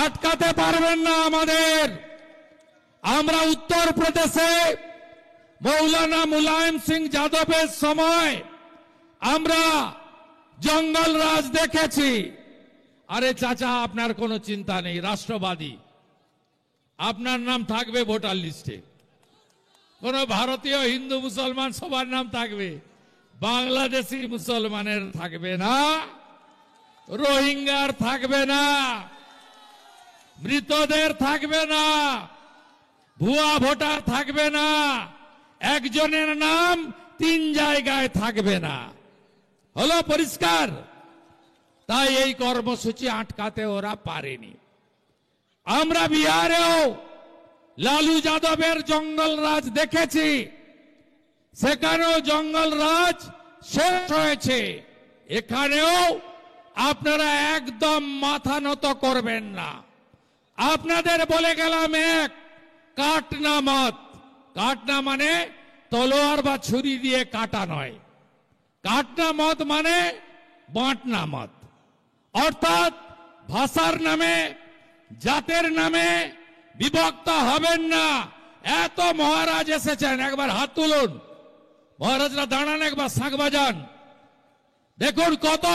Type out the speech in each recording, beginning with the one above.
আটকাতে পারবেন না আমাদের। আমরা উত্তরপ্রদেশে মৌলানা মুলায়ম সিং যাদবের সময় আমরা জঙ্গল রাজ দেখেছি। আরে চাচা, আপনার কোনো চিন্তা নেই, রাষ্ট্রবাদী, আপনার নাম থাকবে ভোটার লিস্টে। কোন ভারতীয় হিন্দু মুসলমান সবার নাম থাকবে, বাংলাদেশি মুসলমানের থাকবে না, রোহিঙ্গার থাকবে না, মৃতদের থাকবে না, ভুয়া ভোটার থাকবে না, একজনের নাম 3 জায়গায় থাকবে না। হলো পরিষ্কার? তাই এই কর্মসূচি আটকাতে ওরা পারেনি। আমরা বিহারেও লালু যাদবের জঙ্গল রাজ দেখেছি, সেখানেও জঙ্গল রাজ শেষ হয়েছে। এখানেও আপনারা একদম মাথা নত করবেন না। আপনাদের বলে গেলাম এক, কাটনা মত। কাটনা মানে তলোয়ার বা ছুরি দিয়ে কাটা নয়, কাটনা মত মানে বাঁটনা মত। অর্থাৎ ভাষার নামে, জাতের নামে বিভক্ত হবেন না। এত মহারাজ এসেছেন, একবার হাত তুলুন, মহারাজরা দাঁড়ান, একবার শাঁখ বাজান। দেখুন কত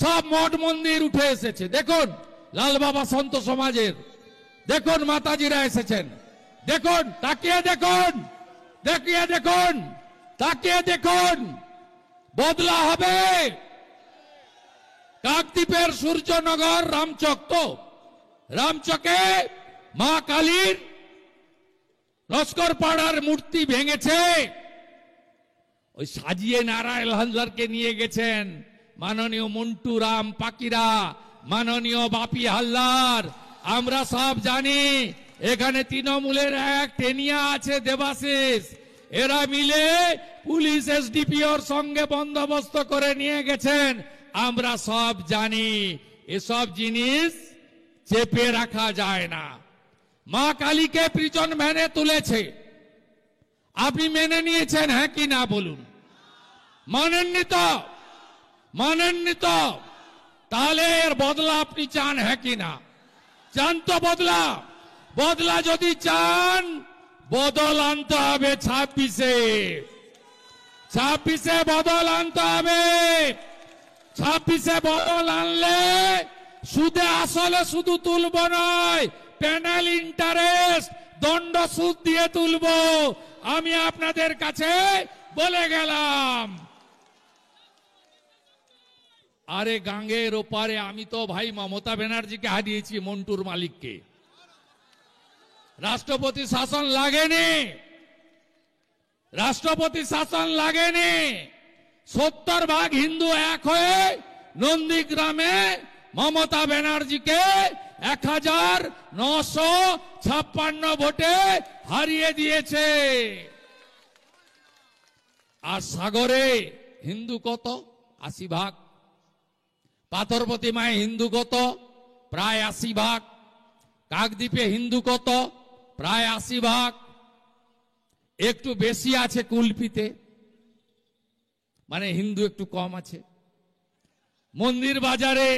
সব মঠ মন্দির উঠে এসেছে। দেখুন লাল বাবা সন্ত সমাজের, দেখুন মাতাজিরা এসেছেন। দেখুন, তাকিয়ে দেখুন, দেখিয়ে দেখুন, তাকিয়ে দেখুন, বদলা হবে। কাকদ্বীপের সূর্যনগর রামচক, তো রামচকে মা কালীর লস্কর পাড়ার মূর্তি ভেঙেছে, ওই সাজিয়ে নারায়ণ হালদারকে নিয়ে গেছেন মাননীয় মন্টু রাম পাকিরা, মাননীয় বাপি হালদার। আমরা সব জানি এখানে তৃণমূলের এক টেনিয়া আছে দেবাশিস, এরা মিলে পুলিশ এসডিপিওর সঙ্গে বন্দোবস্ত করে নিয়ে গেছেন। আমরা সব জানি, এসব জিনিস চেপে রাখা যায় না। মা কালীকে প্রিজন ভ্যানে তুলেছে, আপনি মেনে নিয়েছেন হ্যাঁ কি না বলুন? মানেননি তো? মানেননি তো? তাহলে এর বদলা আপনি চান হ্যাঁ কি না? চান তো বদলা? বদলা যদি চান, বদল আনতে হবে 26-এ বদল আনতে হবে। 26-এ বদল আনলে সুদে আসলে শুধু তুলব নয়, প্যানেল ইন্টারেস্ট দণ্ড সুদ দিয়ে তুলব। আমি আপনাদের কাছে বলে গেলাম। আরে গাঙ্গের ওপারে আমি তো ভাই মমতা ব্যানার্জিকে হারিয়েছি, মন্টুর মালিককে। রাষ্ট্রপতি শাসন লাগেনি, রাষ্ট্রপতি শাসন লাগেনি। 70% হিন্দু এক হয়ে নন্দীগ্রামে মমতা ব্যানার্জিকে 1956 ভোটে হারিয়ে দিয়েছে। আর সাগরে হিন্দু কত? 80%। পাথরপতি মায় হিন্দু কত? প্রায় 80%। কাকদ্বীপে হিন্দু কত? প্রায় 80%। একটু বেশি আছে কুলপিতে, মানে হিন্দু একটু কম আছে। মন্দির বাজারে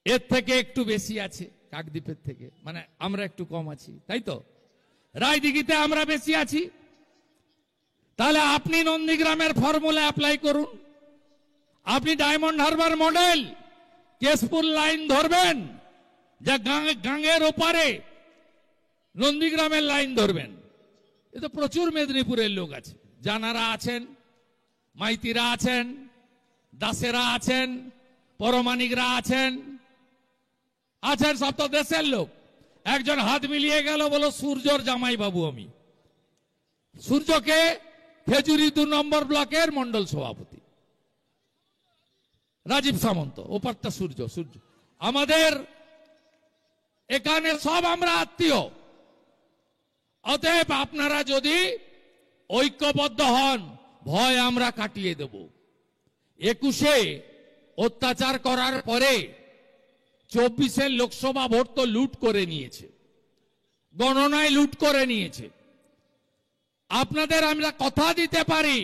এর থেকে একটু বেশি আছে কাকদ্বীপের থেকে, মানে আমরা একটু কম আছি, তাই তো? রায়দিঘিতে আমরা বেশি আছি। তাহলে আপনি নন্দীগ্রামের ফর্মুলা অ্যাপ্লাই করুন। আপনি diamond Harbour model Keshpur line ধরবেন, যা গাঙ্গের ওপারে নন্দীগ্রামের লাইন ধরবেন। এ তো প্রচুর মেদিনীপুরের লোক আছে, জানারা আছেন, মাইতিরা আছেন, দাসেরা আছেন, পরমাণিকরা আছেন, আছেন, সব তো দেশের লোক। একজন হাত মিলিয়ে গেল, বলো সূর্যর জামাই বাবু আমি। সূর্যকে খেজুরি 2 নম্বর ব্লকের মন্ডল সভাপতি, রাজীব সামন্ত, ওপারটা সূর্য। সূর্য আমাদের এখানে সব আমরা আত্মীয়। অতএব আপনারা যদি ঐক্যবদ্ধ হন, ভয় আমরা কাটিয়ে দেব। 21-এ অত্যাচার করার পরে 24-এর লোকসভা ভোট তো লুট করে নিয়েছে, গণনায় লুট করে নিয়েছে। আপনাদের আমরা কথা দিতে পারি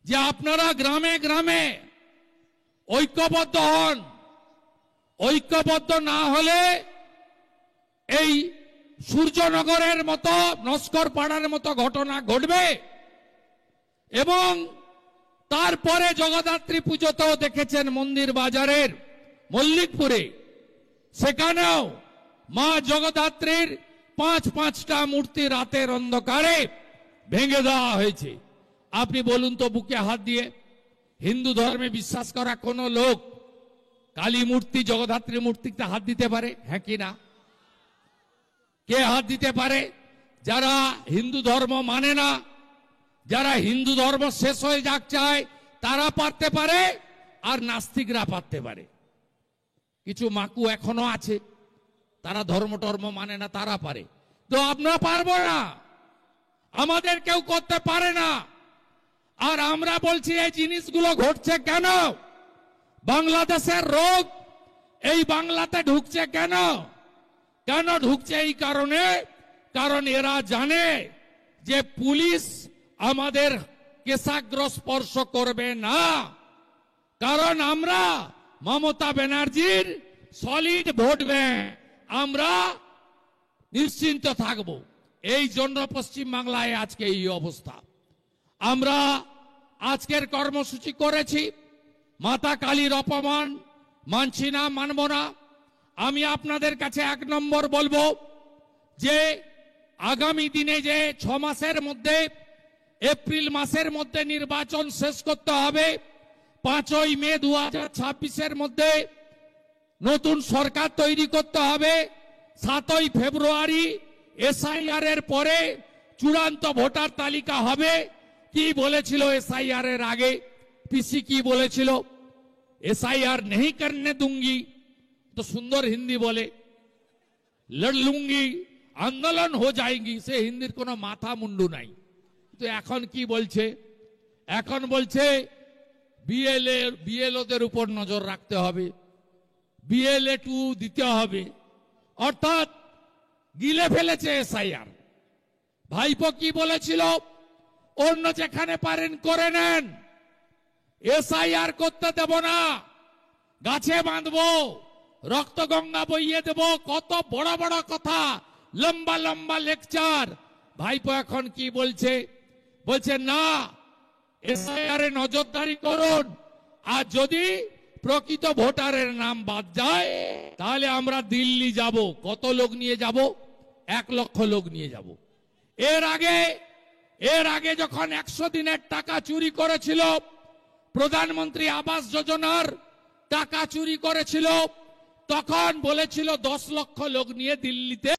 যে আপনারা গ্রামে গ্রামে ঐক্যবদ্ধ হন, ঐক্যবদ্ধ না হলে এই সূর্যনগরের মতো নস্কর পাড়ার মতো ঘটনা ঘটবে। এবং তারপরে জগদ্ধাত্রী পুজোতেও দেখেছেন মন্দির বাজারের মল্লিকপুরে, সেখানেও মা জগদ্ধাত্রীর পাঁচটা মূর্তি রাতের অন্ধকারে ভেঙে দেওয়া হয়েছে। আপনি বলুন তো বুকে হাত দিয়ে, হিন্দু ধর্মে বিশ্বাস করা কোন লোক কালী মূর্তি জগদ্ধাত্রী মূর্তিতে হাত দিতে পারে? হ্যাঁ কি না? কে হাত দিতে পারে? যারা হিন্দু ধর্ম মানে না, যারা হিন্দু ধর্ম শেষ হয়ে যাক চায় তারা পারতে পারে, আর নাস্তিকরা পারতে পারে। কিছু মাকু এখনো আছে, তারা ধর্ম মানে না, তারা পারে। তো আমরা পারবো না, আমাদের কেউ করতে পারে না। আর আমরা বলছি এই জিনিসগুলো ঘটছে কেন? বাংলাদেশের রোগ এই বাংলাতে ঢুকছে কেন? কেন ঢুকছে? এই কারণে, কারণ এরা জানে যে পুলিশ আমাদের কেশাগ্র স্পর্শ করবে না, কারণ আমরা মমতা ব্যানার্জির সলিড ভোট ব্যাংক, আমরা নিশ্চিন্ত থাকব। এই জন্য পশ্চিম বাংলায় আজকে এই অবস্থা। আমরা আজকের কর্মসূচি করেছি, মাতা কালীর অপমান মানছি না, মানব না। আমি আপনাদের কাছে 1 নম্বর বলবো যে আগামী দিনে যে 6 মাসের মধ্যে, এপ্রিল মাসের মধ্যে নির্বাচন শেষ করতে হবে, 5ই মে 2026-এর মধ্যে নতুন সরকার তৈরি করতে হবে, 7ই ফেব্রুয়ারি এসআইআর এর পরে চূড়ান্ত ভোটার তালিকা হবে। কি বলেছিল এসআইআর এর আগে? পিসি কি বলেছিল? एसआईआर नहीं करने दूंगी, तो सुंदर हिंदी बोले लड़ लूंगी, आंदोलन हो जाएगी। से हिंदीर कोनो माथा मुंडू নাই। তো এখন কি বলছে? এখন বলছে বিএলওদের উপর নজর রাখতে হবে, বিএলএ 2 দিতে হবে, অর্থাৎ গিলে ফেলেছে এসআইআর। ভাইপো কি বলেছিল? অন্য যেখানে পারেন করে নেন, এসআইআর করতে দেব না, গাছে বাঁধবো, রক্ত গঙ্গা বইয়ে দেব, কত বড় বড় কথা, লম্বা লম্বা লেকচার। ভাইপো এখন কি বলছে? বলছে না, এসআইআর এ নজরদারি করুন, আর যদি প্রকৃত ভোটারের নাম বাদ যায় তাহলে আমরা দিল্লি যাব। কত লোক নিয়ে যাব? 1 লক্ষ লোক নিয়ে যাব। এর আগে যখন 100 দিনের টাকা চুরি করেছিল, প্রধানমন্ত্রী আবাস যোজনার টাকা চুরি করেছিল, তখন বলেছিল 10 লক্ষ লোক নিয়ে দিল্লিতে